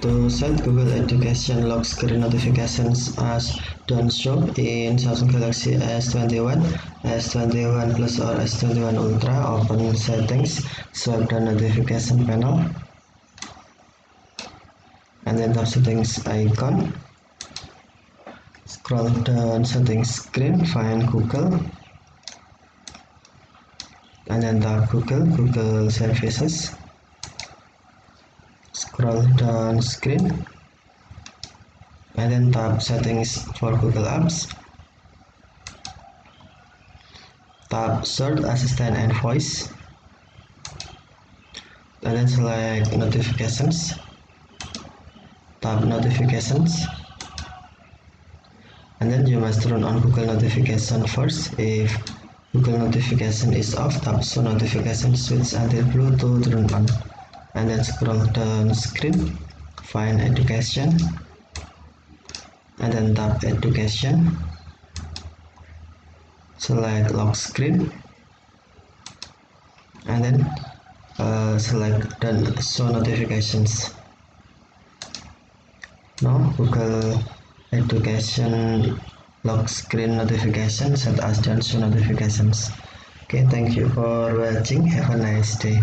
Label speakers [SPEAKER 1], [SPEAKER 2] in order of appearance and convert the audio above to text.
[SPEAKER 1] To set Google Education lock screen notifications as don't show in Samsung Galaxy S21, S21 Plus or S21 Ultra, open Settings, swipe down Notification panel, and then tap Settings icon. Scroll down Settings screen, find Google, and then tap Google Services. Scroll down screen and then tap Settings for Google Apps. Tap Search Assistant and Voice, and then select Notifications. Tap Notifications, and then you must turn on Google notification first. If Google notification is off, tap Show Notification switch until blue to turn on, and then scroll down screen, find Education, and then tap Education, select lock screen, and then select done show notifications. Now Google Education lock screen notification set as done show notifications. Okay, thank you for watching. Have a nice day.